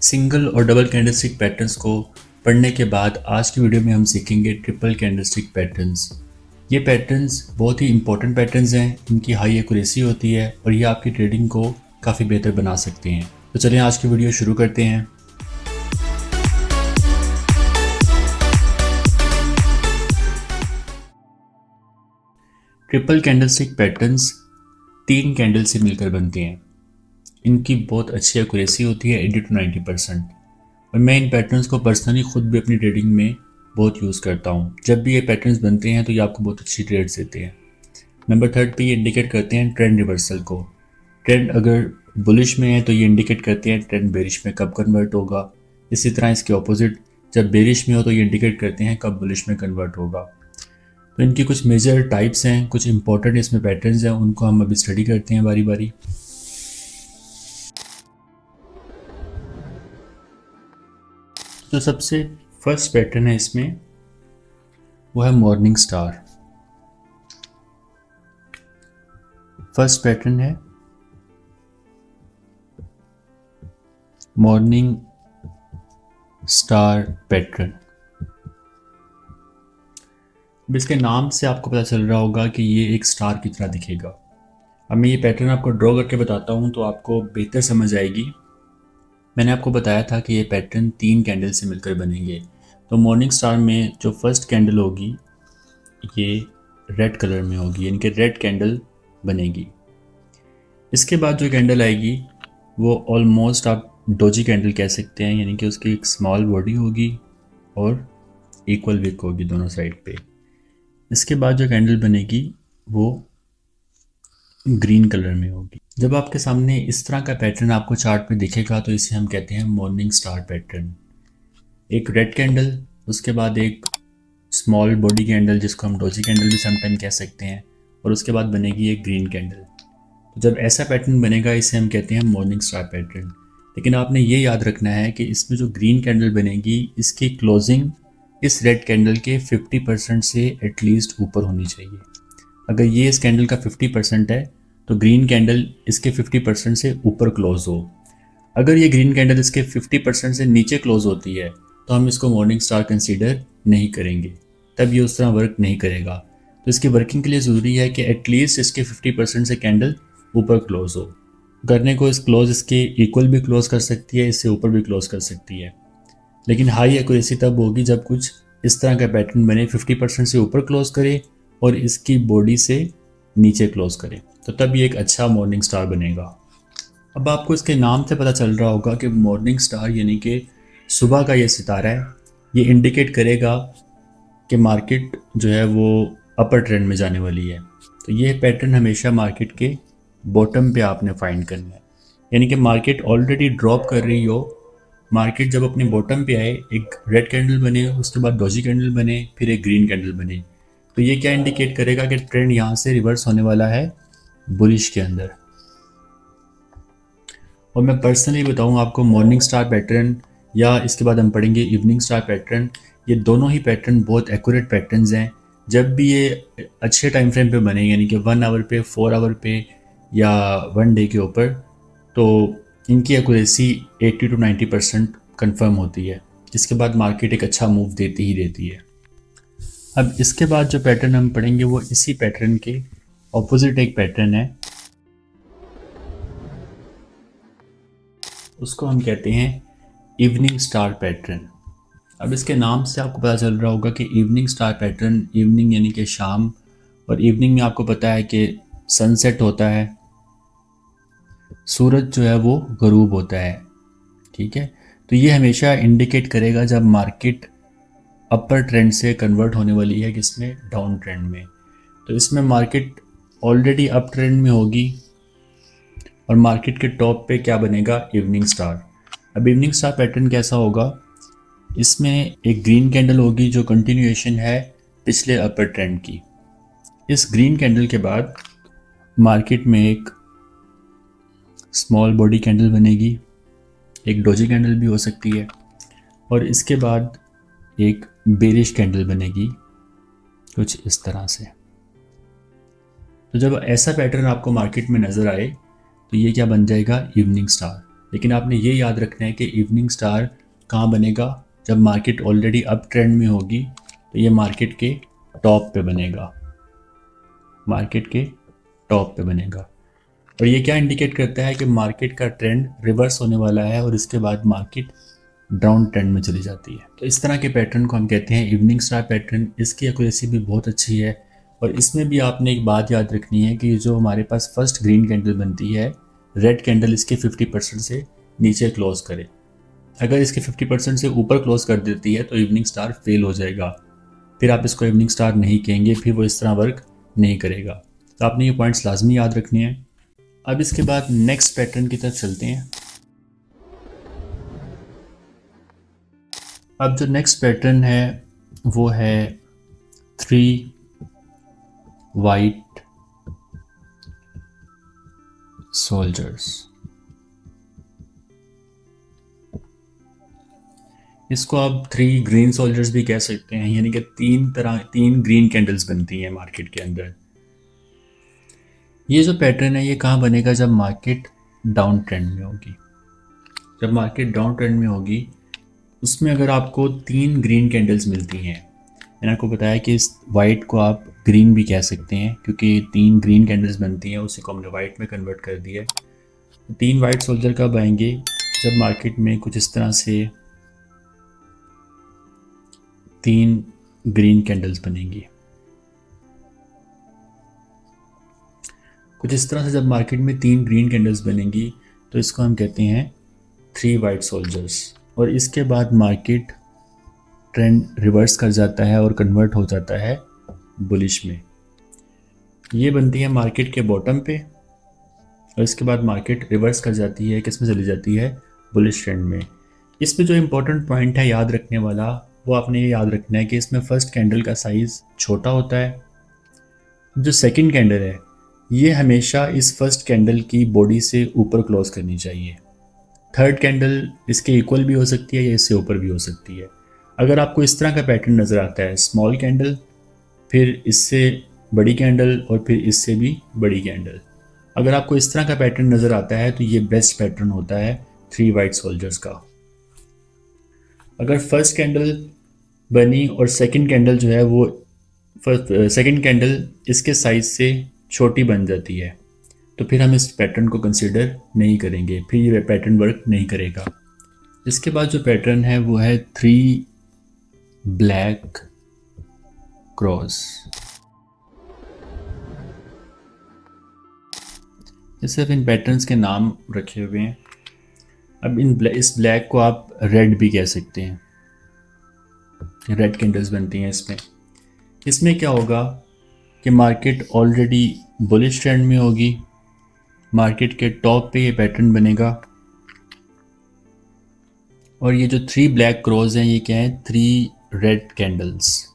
Single और double candlestick patterns को पढ़ने के बाद आज की वीडियो में हम सीखेंगे ट्रिपल कैंडलस्टिक पैटर्न्स। ये पैटर्न्स बहुत ही इंपॉर्टेंट पैटर्न्स हैं, इनकी हाई एक्यूरेसी होती है और ये आपकी ट्रेडिंग को काफ़ी बेहतर बना सकते हैं। तो चलिए आज की वीडियो शुरू करते हैं। ट्रिपल कैंडलस्टिक पैटर्न्स 3 कैंडल से मिलकर बनते हैं। इनकी बहुत अच्छी एक्यूरेसी होती है 80 to 90%। और मैं इन पैटर्न्स को पर्सनली खुद भी अपनी ट्रेडिंग में बहुत यूज़ करता हूँ। जब भी ये पैटर्न्स बनते हैं तो ये आपको बहुत अच्छी ट्रेड्स देते हैं। नंबर 3 पे ये इंडिकेट करते हैं ट्रेंड रिवर्सल को। ट्रेंड अगर बुलिश में है तो ये इंडिकेट करते हैं ट्रेंड बेरिश में कब कन्वर्ट होगा। इसी तरह इसके ऑपोजिट जब बेरिश में हो तो ये इंडिकेट करते हैं कब बुलिश में कन्वर्ट होगा। तो इनकी कुछ मेजर टाइप्स हैं, कुछ इंपॉर्टेंट इसमें पैटर्न्स हैं, उनको हम अभी स्टडी करते हैं बारी बारी। जो सबसे फर्स्ट पैटर्न है इसमें वो है मॉर्निंग स्टार। फर्स्ट पैटर्न है मॉर्निंग स्टार पैटर्न। अब इसके नाम से आपको पता चल रहा होगा कि ये एक स्टार की तरह दिखेगा। अब मैं ये पैटर्न आपको ड्रॉ करके बताता हूँ तो आपको बेहतर समझ आएगी। मैंने आपको बताया था कि ये पैटर्न 3 कैंडल से मिलकर बनेंगे। तो मॉर्निंग स्टार में जो फर्स्ट कैंडल होगी ये रेड कलर में होगी, यानी कि रेड कैंडल बनेगी। इसके बाद जो कैंडल आएगी वो ऑलमोस्ट आप डोजी कैंडल कह सकते हैं, यानी कि उसकी एक स्मॉल बॉडी होगी और इक्वल विक होगी दोनों साइड पे। इसके बाद जो कैंडल बनेगी वो ग्रीन कलर में होगी। जब आपके सामने इस तरह का पैटर्न आपको चार्ट पे दिखेगा तो इसे हम कहते हैं मॉर्निंग स्टार पैटर्न। एक रेड कैंडल, उसके बाद एक स्मॉल बॉडी कैंडल जिसको हम डोजी कैंडल भी समटाइम कह सकते हैं, और उसके बाद बनेगी एक ग्रीन कैंडल। तो जब ऐसा पैटर्न बनेगा इसे हम कहते हैं मॉर्निंग स्टार पैटर्न। लेकिन आपने ये याद रखना है कि इसमें जो ग्रीन कैंडल बनेगी इसकी क्लोजिंग इस रेड कैंडल के 50% से एटलीस्ट ऊपर होनी चाहिए। अगर ये इस कैंडल का 50% है तो ग्रीन कैंडल इसके 50% से ऊपर क्लोज हो। अगर ये ग्रीन कैंडल इसके 50% से नीचे क्लोज होती है तो हम इसको मॉर्निंग स्टार कंसीडर नहीं करेंगे, तब ये उस तरह वर्क नहीं करेगा। तो इसकी वर्किंग के लिए ज़रूरी है कि एटलीस्ट इसके 50% से कैंडल ऊपर क्लोज हो। करने को इस क्लोज इसके इक्वल भी क्लोज कर सकती है, इससे ऊपर भी क्लोज कर सकती है। लेकिन हाई एक्यूरेसी तब होगी जब कुछ इस तरह का पैटर्न बने, 50% से ऊपर क्लोज करे और इसकी बॉडी से नीचे क्लोज करे, तो तब ये एक अच्छा मॉर्निंग स्टार बनेगा। अब आपको इसके नाम से पता चल रहा होगा कि मॉर्निंग स्टार यानी कि सुबह का ये सितारा है। ये इंडिकेट करेगा कि मार्केट जो है वो अपर ट्रेंड में जाने वाली है। तो ये पैटर्न हमेशा मार्केट के बॉटम पे आपने फाइंड करना है, यानी कि मार्केट ऑलरेडी ड्रॉप कर रही हो, मार्केट जब अपने बॉटम पे आए, एक रेड कैंडल बने, उसके बाद डॉजी कैंडल बने, फिर एक ग्रीन कैंडल बने, तो ये क्या इंडिकेट करेगा कि ट्रेंड यहाँ से रिवर्स होने वाला है बुलिश के अंदर। और मैं पर्सनली बताऊँ आपको, मॉर्निंग स्टार पैटर्न या इसके बाद हम पढ़ेंगे इवनिंग स्टार पैटर्न, ये दोनों ही पैटर्न बहुत एक्यूरेट पैटर्न्स हैं। जब भी ये अच्छे टाइम फ्रेम पे बने, यानी कि 1 आवर पे, 4 आवर पे या 1 डे के ऊपर, तो इनकी एक्यूरेसी 80 to 90% कन्फर्म होती है। इसके बाद मार्केट एक अच्छा मूव देती ही देती है। अब इसके बाद जो पैटर्न हम पढ़ेंगे वो इसी पैटर्न के ऑपोजिट एक पैटर्न है, उसको हम कहते हैं इवनिंग स्टार पैटर्न। अब इसके नाम से आपको पता चल रहा होगा कि इवनिंग स्टार पैटर्न, इवनिंग यानी कि शाम, और इवनिंग में आपको पता है कि सनसेट होता है, सूरज जो है वो गरूब होता है, ठीक है। तो ये हमेशा इंडिकेट करेगा जब मार्केट अपर ट्रेंड से कन्वर्ट होने वाली है किसमें, डाउन ट्रेंड में। तो इसमें मार्केट ऑलरेडी अप ट्रेंड में होगी और मार्केट के टॉप पे क्या बनेगा, इवनिंग स्टार। अब इवनिंग स्टार पैटर्न कैसा होगा, इसमें एक ग्रीन कैंडल होगी जो कंटिन्यूएशन है पिछले अपर ट्रेंड की। इस ग्रीन कैंडल के बाद मार्केट में एक स्मॉल बॉडी कैंडल बनेगी, एक डोजी कैंडल भी हो सकती है, और इसके बाद एक बेरिश कैंडल बनेगी कुछ इस तरह से। तो जब ऐसा पैटर्न आपको मार्केट में नज़र आए तो ये क्या बन जाएगा, इवनिंग स्टार। लेकिन आपने ये याद रखना है कि इवनिंग स्टार कहाँ बनेगा, जब मार्केट ऑलरेडी अप ट्रेंड में होगी तो ये मार्केट के टॉप पे बनेगा, मार्केट के टॉप पे बनेगा। और ये क्या इंडिकेट करता है कि मार्केट का ट्रेंड रिवर्स होने वाला है और इसके बाद मार्केट डाउन ट्रेंड में चली जाती है। तो इस तरह के पैटर्न को हम कहते हैं इवनिंग स्टार पैटर्न। इसकी एक्यूरेसी भी बहुत अच्छी है और इसमें भी आपने एक बात याद रखनी है कि जो हमारे पास फर्स्ट ग्रीन कैंडल बनती है, रेड कैंडल इसके 50% से नीचे क्लोज करे। अगर इसके 50% से ऊपर क्लोज कर देती है तो इवनिंग स्टार फेल हो जाएगा, फिर आप इसको इवनिंग स्टार नहीं कहेंगे, फिर वो इस तरह वर्क नहीं करेगा। तो आपने ये पॉइंट्स लाजमी याद रखने हैं। अब इसके बाद नेक्स्ट पैटर्न की तरफ चलते हैं। अब जो नेक्स्ट पैटर्न है वो है 3 वाइट सोल्जर्स। इसको आप 3 ग्रीन सोल्जर्स भी कह सकते हैं, यानी कि 3 ग्रीन कैंडल्स बनती हैं मार्केट के अंदर। ये जो पैटर्न है ये कहाँ बनेगा, जब मार्केट डाउन ट्रेंड में होगी। जब मार्केट डाउन ट्रेंड में होगी उसमें अगर आपको 3 ग्रीन कैंडल्स मिलती हैं, मैंने आपको बताया कि इस वाइट को आप ग्रीन भी कह सकते हैं क्योंकि 3 ग्रीन कैंडल्स बनती हैं, उसी को हमने वाइट में कन्वर्ट कर दिया। 3 वाइट सोल्जर कब आएंगे, जब मार्केट में कुछ इस तरह से 3 ग्रीन कैंडल्स बनेंगी। कुछ इस तरह से जब मार्केट में 3 ग्रीन कैंडल्स बनेंगी तो इसको हम कहते हैं 3 वाइट सोल्जर्स। और इसके बाद मार्केट ट्रेंड रिवर्स कर जाता है और कन्वर्ट हो जाता है बुलिश में। ये बनती है मार्केट के बॉटम पे और इसके बाद मार्केट रिवर्स कर जाती है, किस में चली जाती है, बुलिश ट्रेंड में। इसमें जो इम्पोर्टेंट पॉइंट है याद रखने वाला, वो आपने ये याद रखना है कि इसमें फर्स्ट कैंडल का साइज़ छोटा होता है। जो सेकंड कैंडल है ये हमेशा इस फर्स्ट कैंडल की बॉडी से ऊपर क्लोज करनी चाहिए। थर्ड कैंडल इसके इक्वल भी हो सकती है या इससे ऊपर भी हो सकती है। अगर आपको इस तरह का पैटर्न नज़र आता है, स्मॉल कैंडल, फिर इससे बड़ी कैंडल और फिर इससे भी बड़ी कैंडल, अगर आपको इस तरह का पैटर्न नज़र आता है तो ये बेस्ट पैटर्न होता है 3 वाइट सोल्जर्स का। अगर फर्स्ट कैंडल बनी और सेकंड कैंडल जो है वो सेकंड कैंडल इसके साइज से छोटी बन जाती है तो फिर हम इस पैटर्न को कंसीडर नहीं करेंगे, फिर ये पैटर्न वर्क नहीं करेगा। इसके बाद जो पैटर्न है वो है 3 ब्लैक क्रॉस। ये सिर्फ इन पैटर्न्स के नाम रखे हुए हैं। अब इस ब्लैक को आप रेड भी कह सकते हैं, रेड कैंडल्स बनती हैं इसमें। इसमें क्या होगा कि मार्केट ऑलरेडी बुलिश ट्रेंड में होगी, मार्केट के टॉप पे ये पैटर्न बनेगा और ये जो 3 ब्लैक क्रॉस हैं ये क्या है, 3 रेड कैंडल्स।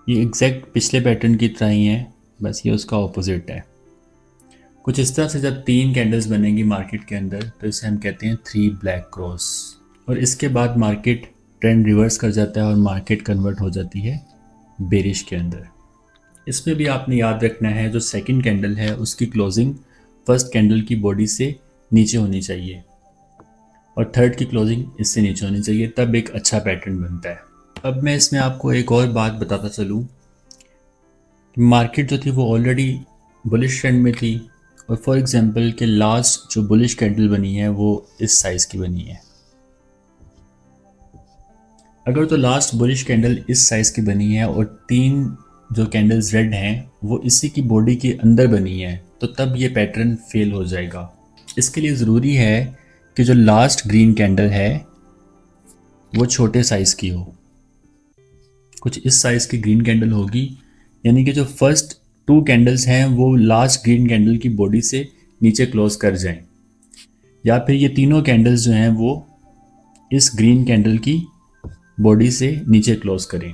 ये एग्जैक्ट पिछले पैटर्न की तरह ही है, बस ये उसका ऑपोजिट है। कुछ इस तरह से जब 3 कैंडल्स बनेंगी मार्केट के अंदर तो इसे हम कहते हैं 3 ब्लैक क्रॉस। और इसके बाद मार्केट ट्रेंड रिवर्स कर जाता है और मार्केट कन्वर्ट हो जाती है बेरिश के अंदर। इसमें भी आपने याद रखना है जो सेकंड कैंडल है उसकी क्लोजिंग फर्स्ट कैंडल की बॉडी से नीचे होनी चाहिए और थर्ड की क्लोजिंग इससे नीचे होनी चाहिए, तब एक अच्छा पैटर्न बनता है। अब मैं इसमें आपको एक और बात बताता चलूँ कि मार्केट जो थी वो ऑलरेडी बुलिश ट्रेंड में थी और फॉर एग्जांपल कि लास्ट जो बुलिश कैंडल बनी है वो इस साइज़ की बनी है। अगर तो लास्ट बुलिश कैंडल इस साइज़ की बनी है और 3 जो कैंडल्स रेड हैं वो इसी की बॉडी के अंदर बनी है तो तब ये पैटर्न फेल हो जाएगा। इसके लिए ज़रूरी है कि जो लास्ट ग्रीन कैंडल है वो छोटे साइज़ की हो, कुछ इस साइज़ की ग्रीन कैंडल होगी, यानी कि जो फर्स्ट 2 कैंडल्स हैं वो लास्ट ग्रीन कैंडल की बॉडी से नीचे क्लोज कर जाएं, या फिर ये तीनों कैंडल्स जो हैं वो इस ग्रीन कैंडल की बॉडी से नीचे क्लोज करें।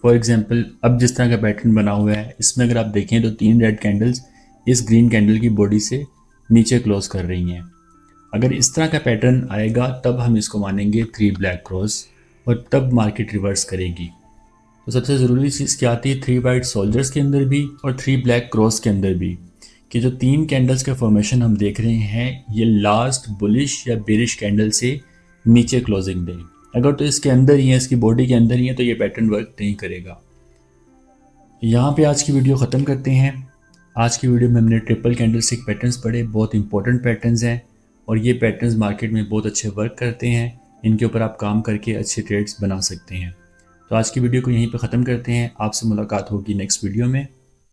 फॉर एग्जांपल अब जिस तरह का पैटर्न बना हुआ है इसमें अगर आप देखें तो 3 रेड कैंडल्स इस ग्रीन कैंडल की बॉडी से नीचे क्लोज कर रही हैं। अगर इस तरह का पैटर्न आएगा तब हम इसको मानेंगे 3 ब्लैक क्रॉस और तब मार्केट रिवर्स करेगी। तो सबसे ज़रूरी चीज़ क्या आती है 3 वाइट सोल्जर्स के अंदर भी और 3 ब्लैक क्रॉस के अंदर भी, कि जो 3 कैंडल्स के फॉर्मेशन हम देख रहे हैं, ये लास्ट बुलिश या बेरिश कैंडल से नीचे क्लोजिंग दें। अगर तो इसके अंदर ही है, इसकी बॉडी के अंदर ही है, तो ये पैटर्न वर्क नहीं करेगा। यहाँ पे आज की वीडियो ख़त्म करते हैं। आज की वीडियो में हमने ट्रिपल कैंडलस्टिक पैटर्न्स पढ़े, बहुत इंपॉर्टेंट पैटर्न्स हैं और ये पैटर्न्स मार्केट में बहुत अच्छे वर्क करते हैं। इनके ऊपर आप काम करके अच्छे ट्रेड्स बना सकते हैं। तो आज की वीडियो को यहीं पे ख़त्म करते हैं। आपसे मुलाकात होगी नेक्स्ट वीडियो में।